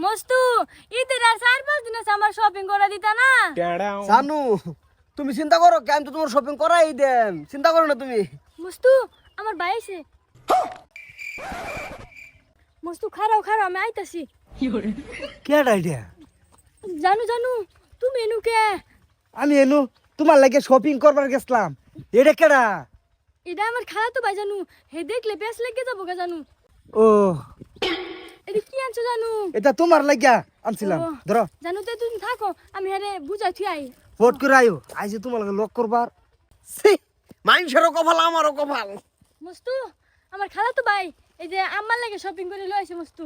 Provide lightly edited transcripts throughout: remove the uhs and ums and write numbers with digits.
মস্তু ঈদের আর 4-5 দিন আছে আমার শপিং করে দিতা না। জানু তুমি চিন্তা করো কেন তো তোমার শপিং করাই দেন চিন্তা করো না তুমি মস্তু আমার ভাই আছে। মস্তু খারাও আমি আইতাছি। কেডা আইডিয়া জানু তুমি এনু কে? আমি এনু তোমার লাগে শপিং করবার গেছলাম এটা কেডা এটা আমার খালা তো ভাই জানু, হে দেখলে বেশ লেগে যাবো গা জানু। ও এটা কি আনছো জানু? এটা তোমার লাগিয়া আনছিলাম ও, ধরো জানু তো তুমি থাকো আমি হেরে বুঝাই থিয়াই। ফট করে আইও আইছে তোমার লাগে লক করবার সি মানুষেরও কপাল আমারও কপাল মস্তু আমার খালা তো ভাই এই যে আমার লাগে শপিং করে লইছে মস্তু।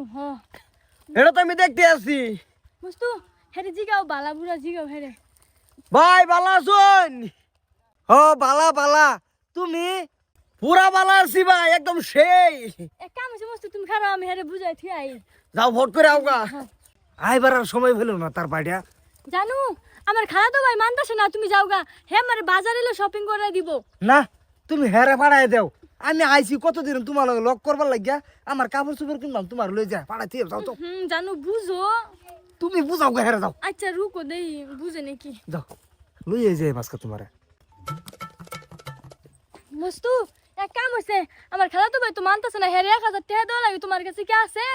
এটা তো আমি দেখতে আসছি মস্তু হেরে জিগাও বালা বুড়া জিগাও হেরে। ভাই বালা শুন হ বালা বালা তুমি পুরা বালা আছি ভাই একদম সেই এক কাম আছে মস্তু তুমি খারাও আমি হেরে বুঝাই থিয়াই। যাও ভোট করে আওগা আইবার আর সময় হলো না তার বাড়িয়া জানু আমার খালা তো ভাই মানতাছে না তুমি যাওগা, হে আমারে বাজারে এলে শপিং করে দিব। না তুমি হেরে পাড়াই দেও আমি আইছি কতদিন তোমার লগে লক করবার লাগিয়া আমার কাপড় চোপড় কিনলাম তোমার লই যা পাড়াইতে যাও তো জানু বুঝো। তুমি বুঝাও গা হেরে যাও আচ্ছা রুকো দেই বুঝে নাকি। যাও লই যাই মাসকা তোমারে মস্তু এক কাম আছে আমার খালা তো ভাই তো মানতাছে না, হেরে 1000 টাকা দেওয়া লাগে তোমার কাছে কি আছে?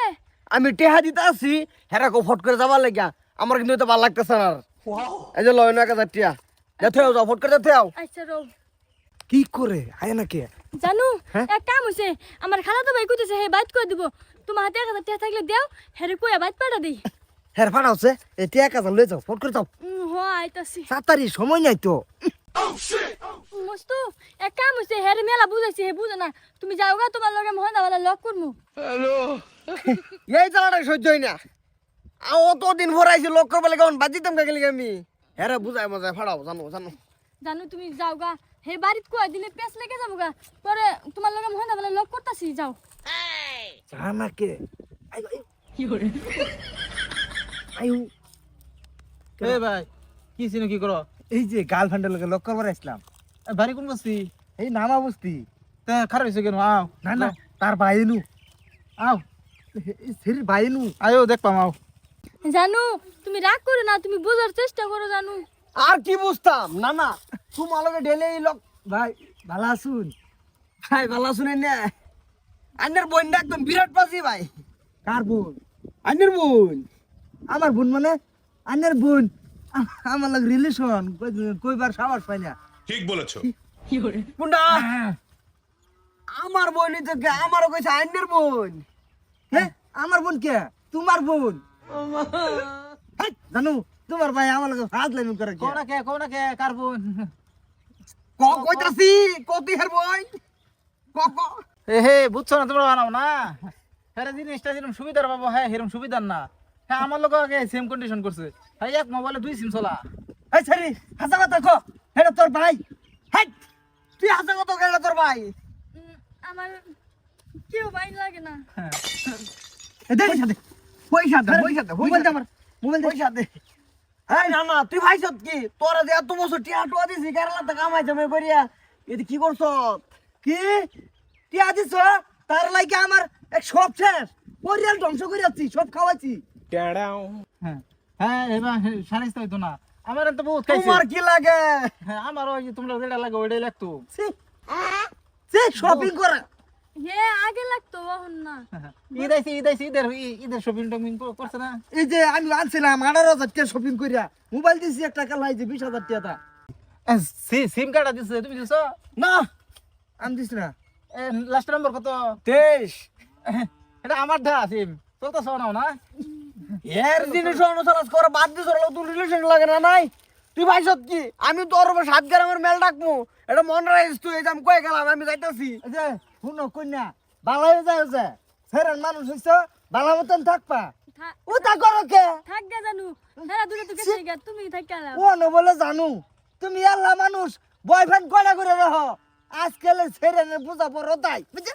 আমি টেহা দিতে আসি হেরা কো ফট করে যাবার লাগিয়া আমার কিন্তু এটা ভালো লাগতেছে না আর এই যে লয় না কাজা টিয়া যেতে যাও ফট করে যেতে যাও আচ্ছা রো কি করে আয় না কে জানু হ্যাঁ? এক কাম হইছে আমার খালা তো ভাই কইতেছে হে বাইট করে দিব, তোমার হাতে 1000 টাকা থাকলে দেও হেরে কইয়া বাইট পাঠা দেই। হের ফাড়াওছে এই টিয়া কাজা লই যাও ফট করে যাও হ আইতাছি। তাড়াতাড়ি সময় নাই তো মস্তু এক কাম হইছে হেরে মেলা বুঝাইছে হে বুঝে না, তুমি যাওগা তোমার লগে মহনা वाला লক করমু। এই জ্বালাটা সহ্য হয় না অতদিন ভরাইছি লোক করবার লাগে বাজিতাম কা গেলি আমি হেরা বুঝাই মজায় ফাড়াও জানো জানু তুমি যাওগা হে বাড়িত কয় দিলে পেছ লেগে যাবোগা, পরে তোমার লগে মহনা वाला লক করতাছি যাও। জানাকে কি করে আয়ু এ ভাই কি সিনো কি করো? এই যে গার্লফ্রেন্ডের লগে লক করবার আসলাম বাড়ি কোন বসছি? এই নামা বস্তি তা খারাপ হয়েছে কেন? আও না না তার বাইনু আও সের বাইনু আয়ো দেখপাম আও। জানু তুমি রাগ করো না, তুমি বোঝার চেষ্টা করো জানু। আর কি বুঝতাম না না তোমার লগে ডেলে লক ভাই ভালো শুন ভাই ভালো শুনেন না আন্নের বোনটা একদম বিরাট পাজি ভাই কার বোন আন্নের বোন আমার বোন মানে আন্নের বোন আমার লগে রিলেশন কইবার সাহস পাই না ঠিক বলেছো। কোনটা আমার বোনই তো কে আমারও কইছে আন্নের বোন হ্যাঁ আমার বোন কে তোমার বোন হেই, জানু তোমার ভাই আমার লগে ফাজলামি করে কে কোন কে কার বোন? কইতাছি কতি হের বই ক এ হে বুঝছো না তোমরা বানাও না, হ্যাঁ জিনিসটা যেরকম সুবিধার পাবো হ্যাঁ সেরকম সুবিধার না। হ্যাঁ আমার লোক আগে সেম কন্ডিশন করছে, হ্যাঁ এক মোবাইলে 2 সিম চলা। এই সারি হাসা কথা কো হেডা তোর ভাই হেই তুই হাসা কথা কেন তোর ভাই আমার কেউ ভাই লাগে না। এ দে পয়সা দে মোবাইল দে আমার মোবাইল দে পয়সা দে এই না না তুই ভাই সত কি তোরা যে এত বছর টিয়া টোয়া দিছি কেরালা তে কামাই জমে করিয়া এদি কি করছ কি টিয়া দিছ তার লাগি আমার এক সব শেষ পরিয়াল ধ্বংস করিয়াছি সব খাওয়াইছি হ্যাঁ হ্যাঁ এবার সারিস তো হইতো না, আমার তো বহুত খাইছে। তোমার কি লাগে হ্যাঁ আমার ওই যে তোমরা যেটা লাগে ওইটাই লাগতো। সে শপিং করে হে আগে লাগতো এখন না। ঈদের শপিং টপিং করছে না? এই যে আমি আনছিলাম 18,000 টাকা শপিং করিয়া মোবাইল দিছি একটা কালাই যে 20,000 টাকা সিম কার্ড দিছে তুমি দিছো না আমি দিছি না লাস্ট নাম্বার কত? 23 এটা আমার ধা সিম তোর তো শোনাও না। এর জিনিস অনুসরণ করে বাদ দিছ তুই রিলেশন লাগে না নাই তুই ভাই সত কি আমি তোর 7 গ্রামের মেল ডাকমু এটা মন রাখিস তুই এই যে আমি কই গেলাম আমি যাইতাছি এই যে শুনো কইনা বালাই যায় যে ফেরান মানুষ হইছ বালা মতন থাকবা ও তা করো কে থাক গে জানু হেরা দূরে তো গেছে গা, তুমি থাক গেলা। ও ন বলে জানু তুমি আল্লাহ মানুষ বয়ফ্রেন্ড কয়টা করে রাখো আজকাল ছেড়ে বুঝা পড়ো তাই বুঝছো